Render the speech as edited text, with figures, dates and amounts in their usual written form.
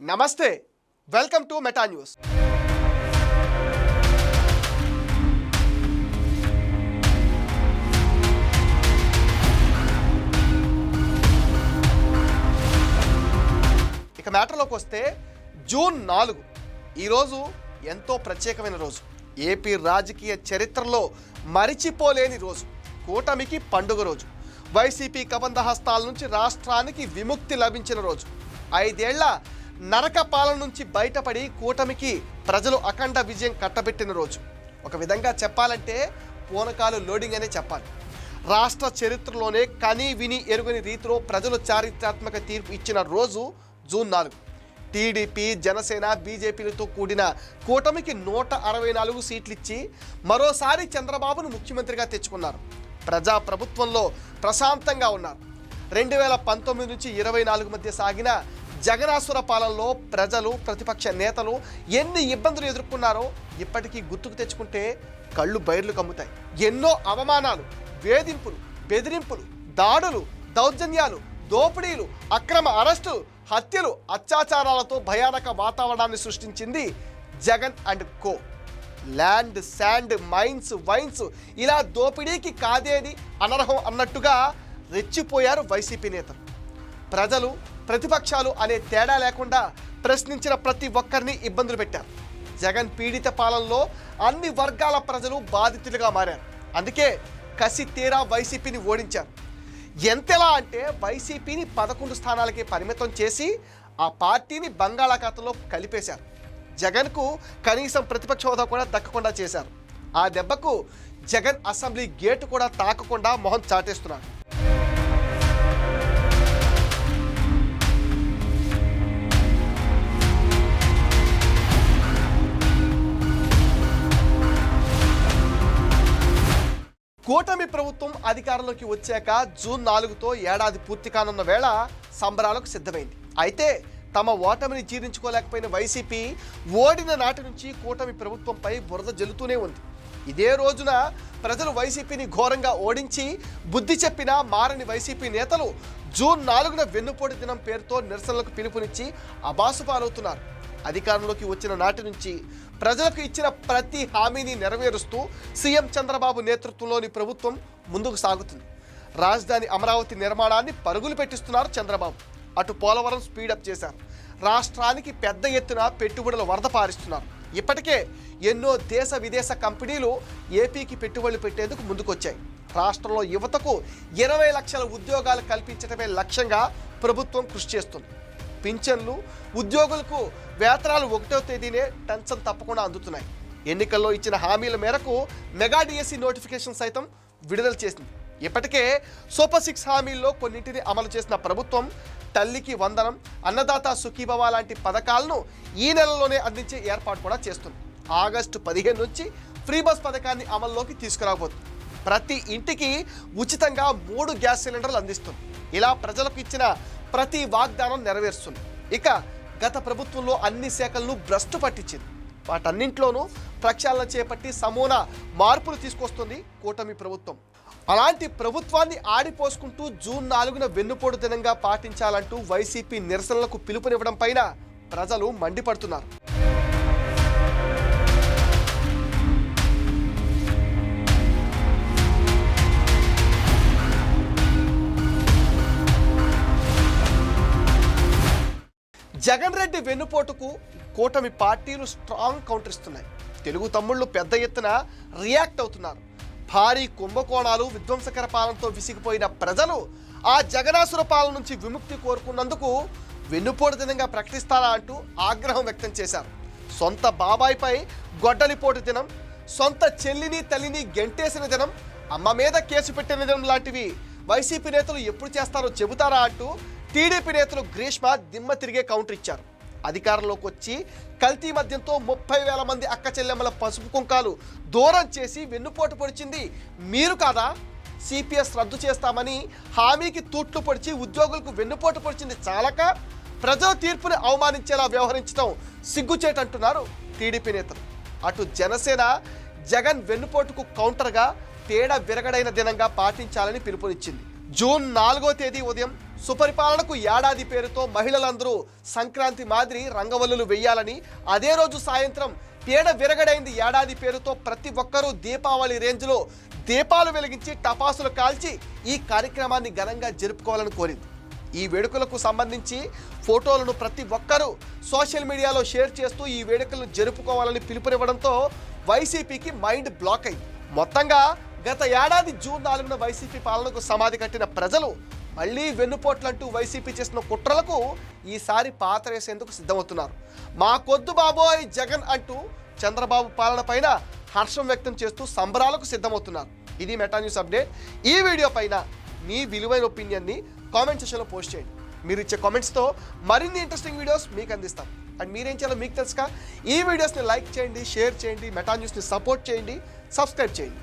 నమస్తే, welcome to meta news. ఇక మ్యాటర్లోకి వస్తే జూన్ 4 ఈరోజు ఎంతో ప్రత్యేకమైన రోజు. ఏపీ రాజకీయ చరిత్రలో మరిచిపోలేని రోజు. కూటమికి పండుగ రోజు. వైసీపీ కబంధ హస్తాల నుంచి రాష్ట్రానికి విముక్తి లభించిన రోజు. 5 ఏళ్ల నరక పాలన నుంచి బయటపడి కూటమికి ప్రజలు అఖండ విజయం కట్టబెట్టిన రోజు. ఒక విధంగా చెప్పాలంటే పూనకాలు లోడింగ్ అనే చెప్పాలి. రాష్ట్ర చరిత్రలోనే కని విని ఎరుగని రీతిలో ప్రజలు చారిత్రాత్మక తీర్పు ఇచ్చిన రోజు జూన్ 4. టీడీపీ, జనసేన, బీజేపీలతో కూడిన కూటమికి 164 సీట్లు ఇచ్చి మరోసారి చంద్రబాబును ముఖ్యమంత్రిగా తెచ్చుకున్నారు. ప్రజా ప్రభుత్వంలో ప్రశాంతంగా ఉన్నారు. 2019 నుంచి 24 మధ్య సాగిన జగనాసుర పాలనలో ప్రజలు, ప్రతిపక్ష నేతలు ఎన్ని ఇబ్బందులు ఎదుర్కొన్నారో ఇప్పటికీ గుర్తుకు తెచ్చుకుంటే కళ్ళు బైర్లు కమ్ముతాయి. ఎన్నో అవమానాలు, వేధింపులు, బెదిరింపులు, దాడులు, దౌర్జన్యాలు, దోపిడీలు, అక్రమ అరెస్టులు, హత్యలు, అత్యాచారాలతో భయానక వాతావరణాన్ని సృష్టించింది Jagan and co. Land, sand, mines, wines ఇలా దోపిడీకి కాదేది అనర్హం అన్నట్టుగా రెచ్చిపోయారు వైసీపీ నేతలు. ప్రజలు, ప్రతిపక్షాలు అనే తేడా లేకుండా ప్రశ్నించిన ప్రతి ఒక్కరిని ఇబ్బందులు పెట్టారు. జగన్ పీడిత పాలనలో అన్ని వర్గాల ప్రజలు బాధితులుగా మారారు. అందుకే కసి తీరా వైసీపీని ఓడించారు. ఎంతలా అంటే వైసీపీని 11 స్థానాలకి పరిమితం చేసి ఆ పార్టీని బంగాళాఖాతంలో కలిపేశారు. జగన్కు కనీసం ప్రతిపక్ష హోదా కూడా దక్కకుండా చేశారు. ఆ దెబ్బకు జగన్ అసెంబ్లీ గేటు కూడా తాకకుండా మొహం చాటేస్తున్నారు. కూటమి ప్రభుత్వం అధికారంలోకి వచ్చాక జూన్ 4తో ఏడాది పూర్తి కానున్న వేళ సంబరాలకు సిద్ధమైంది. అయితే తమ ఓటమిని జీర్ణించుకోలేకపోయిన వైసీపీ ఓడిన నాటి నుంచి కూటమి ప్రభుత్వంపై బురద జల్లుతూనే ఉంది. ఇదే రోజున ప్రజలు వైసీపీని ఘోరంగా ఓడించి బుద్ధి చెప్పినా మారని వైసీపీ నేతలు జూన్ 4న వెన్నుపోటు దినం పేరుతో నిరసనలకు పిలుపునిచ్చి అబాసు పాలవుతున్నారు. అధికారంలోకి వచ్చిన నాటి నుంచి ప్రజలకు ఇచ్చిన ప్రతి హామీని నెరవేరుస్తూ సీఎం చంద్రబాబు నేతృత్వంలోని ప్రభుత్వం ముందుకు సాగుతుంది. రాజధాని అమరావతి నిర్మాణాన్ని పరుగులు పెట్టిస్తున్నారు చంద్రబాబు. అటు పోలవరం స్పీడప్ చేశారు. రాష్ట్రానికి పెద్ద ఎత్తున పెట్టుబడుల వరద పారిస్తున్నారు. ఇప్పటికే ఎన్నో దేశ విదేశ కంపెనీలు ఏపీకి పెట్టుబడులు పెట్టేందుకు ముందుకొచ్చాయి. రాష్ట్రంలో యువతకు 20 లక్షల ఉద్యోగాలు కల్పించడమే లక్ష్యంగా ప్రభుత్వం కృషి చేస్తుంది. పింఛన్లు, ఉద్యోగులకు వేతనాలు 1వ తేదీనే టెన్షన్ తప్పకుండా అందుతున్నాయి. ఎన్నికల్లో ఇచ్చిన హామీల మేరకు మెగా డిఎస్సి నోటిఫికేషన్ సైతం విడుదల చేసింది. ఇప్పటికే సూపర్ 6 హామీల్లో కొన్నింటిని అమలు చేసిన ప్రభుత్వం తల్లికి వందనం, అన్నదాత సుఖీభవ లాంటి పథకాలను ఈ నెలలోనే అందించే ఏర్పాటు కూడా చేస్తుంది. ఆగస్టు 15 నుంచి ఫ్రీ బస్ పథకాన్ని అమల్లోకి తీసుకురాబోతుంది. ప్రతి ఇంటికి ఉచితంగా 3 గ్యాస్ సిలిండర్లు అందిస్తుంది. ఇలా ప్రజలకు ఇచ్చిన ప్రతి వాగ్దానం నెరవేరుస్తుంది. ఇక గత ప్రభుత్వంలో అన్ని శాఖలను భ్రష్టు పట్టించింది. వాటన్నింటిలోనూ ప్రక్షాళన చేపట్టి సమూన మార్పులు తీసుకొస్తుంది కూటమి ప్రభుత్వం. అలాంటి ప్రభుత్వాన్ని ఆడిపోసుకుంటూ జూన్ 4న వెన్నుపోటు దినంగా పాటించాలంటూ వైసీపీ నిరసనలకు పిలుపునివ్వడం పైన ప్రజలు మండిపడుతున్నారు. జగన్ రెడ్డి వెన్నుపోటుకు కూటమి పార్టీలు స్ట్రాంగ్ కౌంటర్ ఇస్తున్నాయి. తెలుగు తమ్ముళ్ళు పెద్ద ఎత్తున రియాక్ట్ అవుతున్నారు. భారీ కుంభకోణాలు, విధ్వంసకర పాలనతో విసిగిపోయిన ప్రజలు ఆ జగనాసుర పాలన నుంచి విముక్తి కోరుకున్నందుకు వెన్నుపోటు దినంగా ప్రకటిస్తారా అంటూ ఆగ్రహం వ్యక్తం చేశారు. సొంత బాబాయిపై గొడ్డలిపోటు దినం, సొంత చెల్లిని తల్లిని గెంటేసిన దినం, అమ్మ మీద కేసు పెట్టిన దినం లాంటివి వైసీపీ నేతలు ఎప్పుడు చేస్తారో చెబుతారా అంటూ టీడీపీ నేతలు గ్రీష్మ దిమ్మ తిరిగే కౌంటర్ ఇచ్చారు. అధికారంలోకి వచ్చి కల్తీ మద్యంతో 30,000 మంది అక్క చెల్లెమ్మల పసుపు కుంకాలు దూరం చేసి వెన్నుపోటు పొడిచింది మీరు కాదా? సిపిఎస్ రద్దు చేస్తామని హామీకి తూట్లు పొడిచి ఉద్యోగులకు వెన్నుపోటు పొడిచింది చాలక ప్రజల తీర్పుని అవమానించేలా వ్యవహరించడం సిగ్గుచేటంటున్నారు టీడీపీ నేతలు. అటు జనసేన జగన్ వెన్నుపోటుకు కౌంటర్గా తేడా విరగడైన దినంగా పాటించాలని పిలుపునిచ్చింది. జూన్ 4వ తేదీ ఉదయం సుపరిపాలనకు ఏడాది పేరుతో మహిళలందరూ సంక్రాంతి మాదిరి రంగవల్లులు వెయ్యాలని, అదే రోజు సాయంత్రం పీడ విరగడైంది ఏడాది పేరుతో ప్రతి ఒక్కరూ దీపావళి రేంజ్లో దీపాలు వెలిగించి టపాసులు కాల్చి ఈ కార్యక్రమాన్ని ఘనంగా జరుపుకోవాలని కోరింది. ఈ వేడుకలకు సంబంధించి ఫోటోలను ప్రతి ఒక్కరూ సోషల్ మీడియాలో షేర్ చేస్తూ ఈ వేడుకలను జరుపుకోవాలని పిలుపునివ్వడంతో వైసీపీకి మైండ్ బ్లాక్ అయింది. మొత్తంగా గత ఏడాది జూన్ 4న వైసీపీ పాలనకు సమాధి కట్టిన ప్రజలు మళ్ళీ వెన్నుపోట్లంటూ వైసీపీ చేసిన కుట్రలకు ఈసారి పాతరేసేందుకు సిద్ధమవుతున్నారు. మా కొద్దు బాబోయ్ జగన్ అంటూ చంద్రబాబు పాలన పైన హర్షం వ్యక్తం చేస్తూ సంబరాలకు సిద్ధమవుతున్నారు. ఇది మెటా న్యూస్ అప్డేట్. ఈ వీడియో పైన మీ విలువైన ఒపీనియన్ని కామెంట్ సెక్షన్లో పోస్ట్ చేయండి. మీరు ఇచ్చే కామెంట్స్తో మరిన్ని ఇంట్రెస్టింగ్ వీడియోస్ మీకు అందిస్తాం. అండ్ మీరేం చేయాలో మీకు తెలుసుగా, ఈ వీడియోస్ని లైక్ చేయండి, షేర్ చేయండి, మెటా న్యూస్ని సపోర్ట్ చేయండి, సబ్స్క్రైబ్ చేయండి.